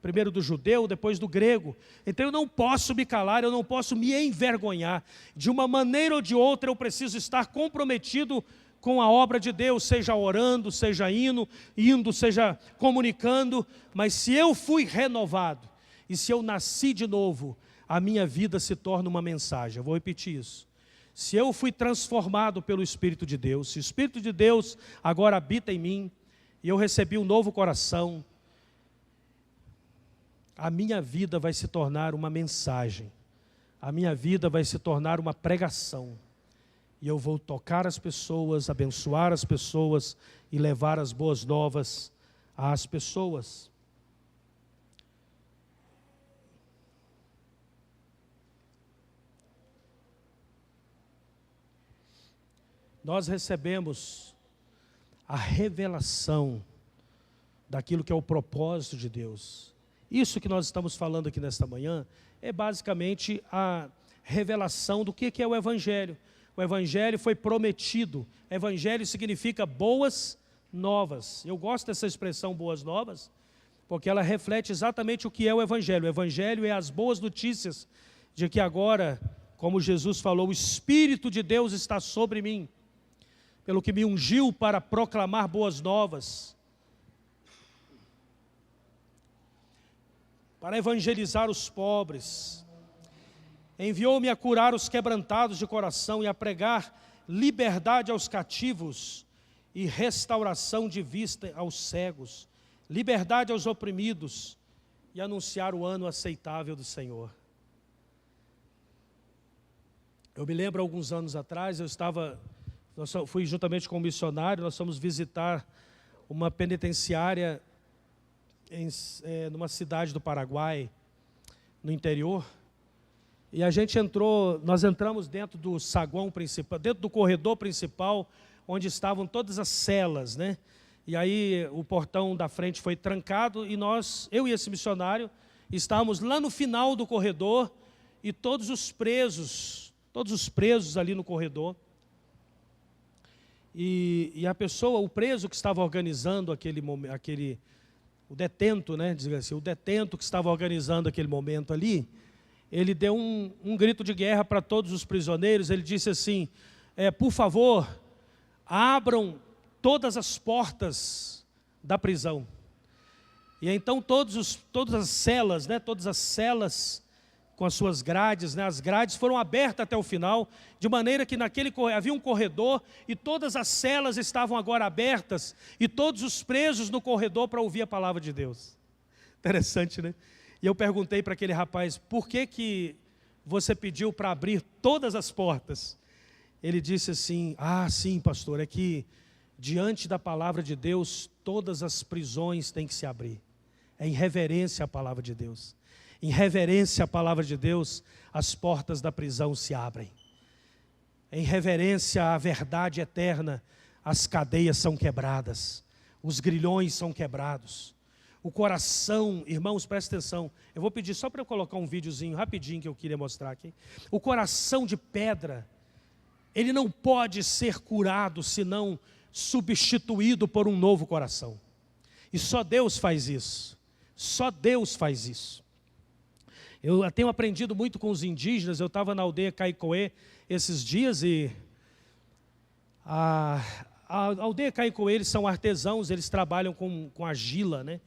[SPEAKER 1] Primeiro do judeu, depois do grego. Então eu não posso me calar, eu não posso me envergonhar. De uma maneira ou de outra eu preciso estar comprometido com a obra de Deus, seja orando, seja indo, seja comunicando. Mas se eu fui renovado, e se eu nasci de novo, a minha vida se torna uma mensagem. Eu vou repetir isso. Se eu fui transformado pelo Espírito de Deus, se o Espírito de Deus agora habita em mim, e eu recebi um novo coração, a minha vida vai se tornar uma mensagem, a minha vida vai se tornar uma pregação, e eu vou tocar as pessoas, abençoar as pessoas e levar as boas novas às pessoas. Nós recebemos a revelação daquilo que é o propósito de Deus. Isso que nós estamos falando aqui nesta manhã é basicamente a revelação do que é o Evangelho. O Evangelho foi prometido. Evangelho significa boas novas. Eu gosto dessa expressão boas novas, porque ela reflete exatamente o que é o Evangelho. O Evangelho é as boas notícias de que agora, como Jesus falou, o Espírito de Deus está sobre mim, pelo que me ungiu para proclamar boas novas, para evangelizar os pobres. Enviou-me a curar os quebrantados de coração e a pregar liberdade aos cativos e restauração de vista aos cegos, liberdade aos oprimidos e anunciar o ano aceitável do Senhor. Eu me lembro, alguns anos atrás, fui juntamente com um missionário, nós fomos visitar uma penitenciária numa cidade do Paraguai, no interior, e nós entramos dentro do saguão principal, dentro do corredor principal, onde estavam todas as celas, né? E aí o portão da frente foi trancado e eu e esse missionário, estávamos lá no final do corredor e todos os presos ali no corredor. E a pessoa, o preso que estava organizando o detento, né, diz assim, o detento que estava organizando aquele momento ali, ele deu um grito de guerra para todos os prisioneiros. Ele disse assim, por favor, abram todas as portas da prisão. E então todas as celas, né, com as suas grades, né, as grades foram abertas até o final, de maneira que havia um corredor e todas as celas estavam agora abertas e todos os presos no corredor para ouvir a palavra de Deus. Interessante, né? E eu perguntei para aquele rapaz, por que você pediu para abrir todas as portas? Ele disse assim, sim, pastor, é que diante da palavra de Deus, todas as prisões têm que se abrir. É em reverência à palavra de Deus. Em reverência à palavra de Deus, as portas da prisão se abrem. Em reverência à verdade eterna, as cadeias são quebradas, os grilhões são quebrados. O coração, irmãos, presta atenção, eu vou pedir só para eu colocar um videozinho rapidinho que eu queria mostrar aqui. O coração de pedra, ele não pode ser curado senão substituído por um novo coração. E só Deus faz isso. Só Deus faz isso. Eu tenho aprendido muito com os indígenas. Eu estava na aldeia Caicoê esses dias e a aldeia Caicoê, eles são artesãos, eles trabalham com argila, né?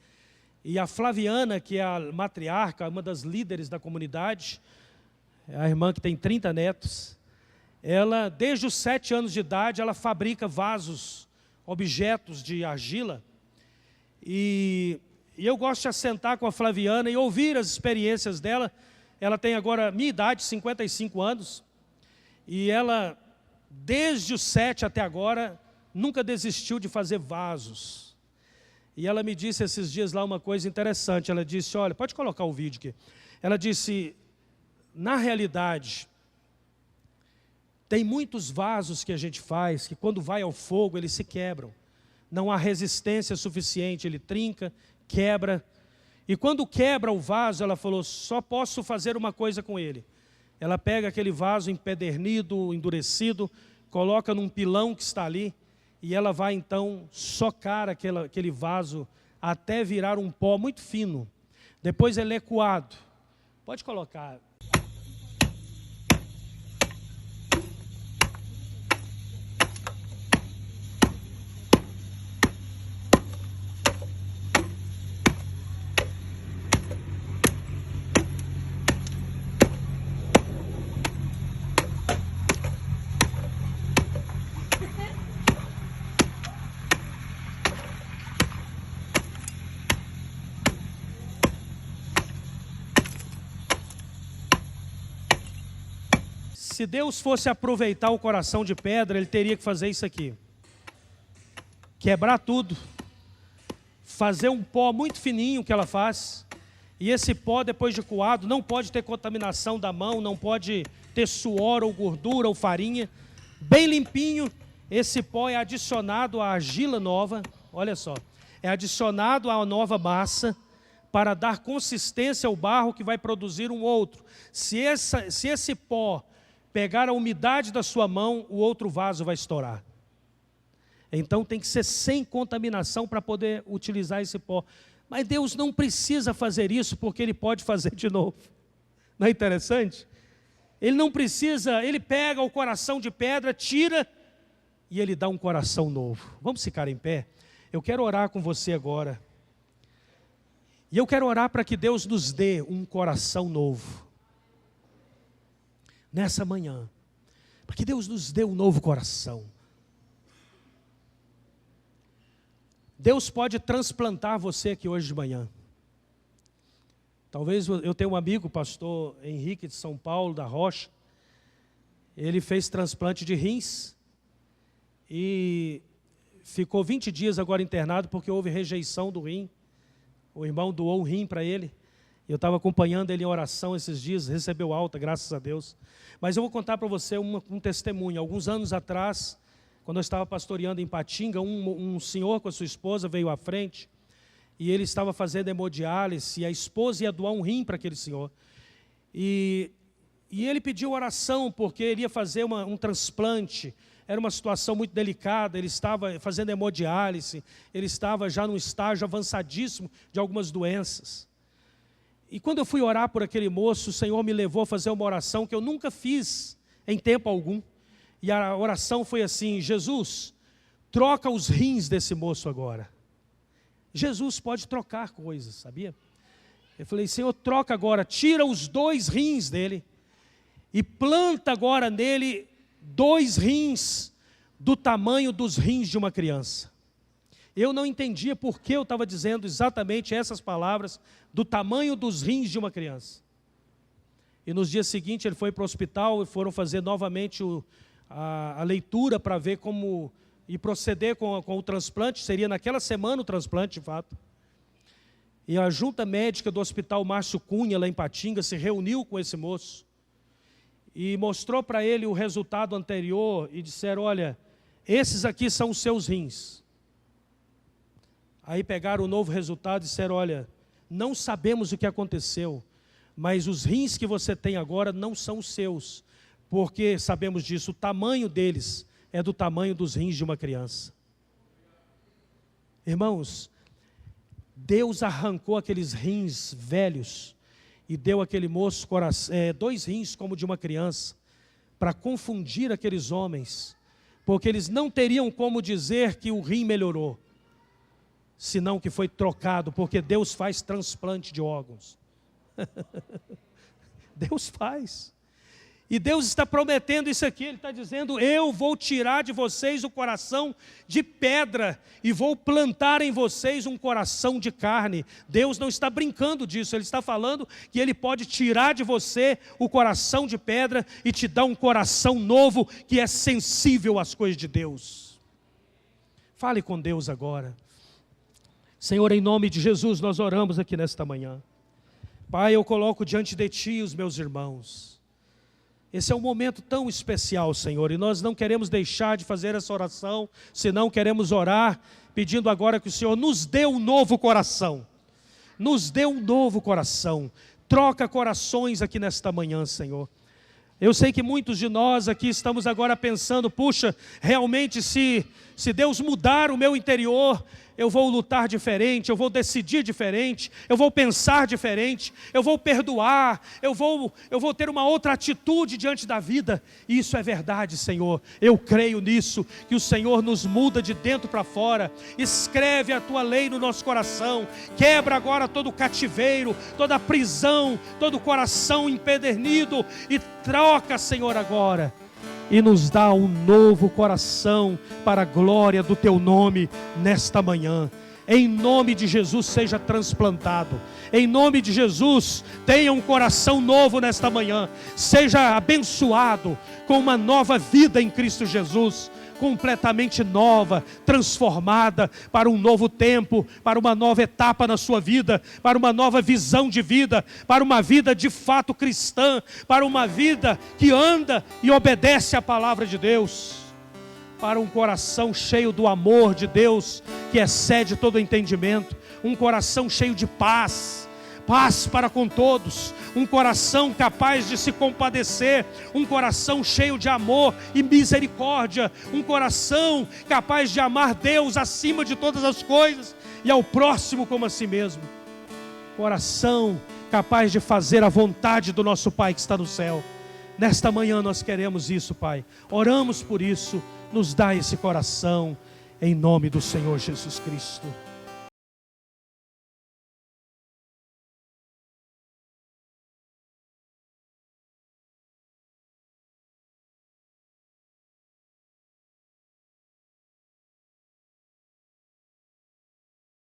[SPEAKER 1] E a Flaviana, que é a matriarca, uma das líderes da comunidade, a irmã que tem 30 netos, ela, desde os 7 anos de idade, ela fabrica vasos, objetos de argila. E eu gosto de assentar com a Flaviana e ouvir as experiências dela. Ela tem agora a minha idade, 55 anos. E ela, desde os 7 até agora, nunca desistiu de fazer vasos. E ela me disse esses dias lá uma coisa interessante. Ela disse, olha, pode colocar o vídeo aqui. Ela disse, na realidade, tem muitos vasos que a gente faz, que quando vai ao fogo, eles se quebram. Não há resistência suficiente, ele trinca, quebra. E quando quebra o vaso, ela falou, só posso fazer uma coisa com ele. Ela pega aquele vaso empedernido, endurecido, coloca num pilão que está ali, e ela vai então socar aquele vaso até virar um pó muito fino. Depois ele é coado. Pode colocar. Se Deus fosse aproveitar o coração de pedra, Ele teria que fazer isso aqui. Quebrar tudo. Fazer um pó muito fininho que ela faz. E esse pó, depois de coado, não pode ter contaminação da mão, não pode ter suor ou gordura ou farinha. Bem limpinho, esse pó é adicionado à argila nova. Olha só. É adicionado à nova massa para dar consistência ao barro que vai produzir um outro. Se esse pó pegar a umidade da sua mão, o outro vaso vai estourar. Então tem que ser sem contaminação para poder utilizar esse pó. Mas Deus não precisa fazer isso, porque Ele pode fazer de novo. Não é interessante? Ele não precisa, Ele pega o coração de pedra, tira e Ele dá um coração novo. Vamos ficar em pé? Eu quero orar com você agora. E eu quero orar para que Deus nos dê um coração novo. Nessa manhã. Para que Deus nos dê um novo coração. Deus pode transplantar você aqui hoje de manhã. Talvez eu tenha um amigo, o pastor Henrique de São Paulo, da Rocha. Ele fez transplante de rins e ficou 20 dias agora internado porque houve rejeição do rim. O irmão doou um rim para ele. Eu estava acompanhando ele em oração esses dias, recebeu alta, graças a Deus. Mas eu vou contar para você um testemunho. Alguns anos atrás, quando eu estava pastoreando em Patinga, um senhor com a sua esposa veio à frente e ele estava fazendo hemodiálise e a esposa ia doar um rim para aquele senhor. E ele pediu oração porque ele ia fazer um transplante. Era uma situação muito delicada, ele estava fazendo hemodiálise, ele estava já num estágio avançadíssimo de algumas doenças. E quando eu fui orar por aquele moço, o Senhor me levou a fazer uma oração que eu nunca fiz em tempo algum. E a oração foi assim: Jesus, troca os rins desse moço agora. Jesus pode trocar coisas, sabia? Eu falei: Senhor, troca agora, tira os 2 rins dele e planta agora nele 2 rins do tamanho dos rins de uma criança. Eu não entendia por que eu estava dizendo exatamente essas palavras, do tamanho dos rins de uma criança. E nos dias seguintes ele foi para o hospital e foram fazer novamente a leitura para ver como e proceder com o transplante. Seria naquela semana o transplante, de fato. E a junta médica do Hospital Márcio Cunha, lá em Patinga, se reuniu com esse moço e mostrou para ele o resultado anterior e disseram: olha, esses aqui são os seus rins. Aí pegaram o novo resultado e disseram: olha, não sabemos o que aconteceu, mas os rins que você tem agora não são os seus, porque sabemos disso, o tamanho deles é do tamanho dos rins de uma criança. Irmãos, Deus arrancou aqueles rins velhos e deu àquele moço 2 rins como de uma criança, para confundir aqueles homens, porque eles não teriam como dizer que o rim melhorou, senão que foi trocado, porque Deus faz transplante de órgãos. Deus faz. E Deus está prometendo isso aqui, Ele está dizendo: eu vou tirar de vocês o coração de pedra e vou plantar em vocês um coração de carne. Deus não está brincando disso, Ele está falando que Ele pode tirar de você o coração de pedra e te dar um coração novo que é sensível às coisas de Deus. Fale com Deus agora. Senhor, em nome de Jesus, nós oramos aqui nesta manhã. Pai, eu coloco diante de Ti os meus irmãos. Esse é um momento tão especial, Senhor, e nós não queremos deixar de fazer essa oração, senão queremos orar, pedindo agora que o Senhor nos dê um novo coração. Nos dê um novo coração. Troca corações aqui nesta manhã, Senhor. Eu sei que muitos de nós aqui estamos agora pensando: puxa, realmente se Deus mudar o meu interior, eu vou lutar diferente, eu vou decidir diferente, eu vou pensar diferente, eu vou perdoar, eu vou ter uma outra atitude diante da vida. E isso é verdade, Senhor. Eu creio nisso, que o Senhor nos muda de dentro para fora. Escreve a Tua lei no nosso coração. Quebra agora todo o cativeiro, toda a prisão, todo o coração empedernido e troca, Senhor, agora. E nos dá um novo coração para a glória do Teu nome nesta manhã. em nome de Jesus, seja transplantado. Em nome de Jesus, tenha um coração novo nesta manhã. Seja abençoado com uma nova vida em Cristo Jesus, completamente nova, transformada para um novo tempo, para uma nova etapa na sua vida, para uma nova visão de vida, para uma vida de fato cristã, para uma vida que anda e obedece à palavra de Deus, para um coração cheio do amor de Deus, que excede todo entendimento, um coração cheio de paz, paz para com todos, um coração capaz de se compadecer, um coração cheio de amor e misericórdia, um coração capaz de amar Deus acima de todas as coisas e ao próximo como a si mesmo, coração capaz de fazer a vontade do nosso Pai que está no céu. Nesta manhã nós queremos isso, Pai, oramos por isso, nos dá esse coração, em nome do Senhor Jesus Cristo.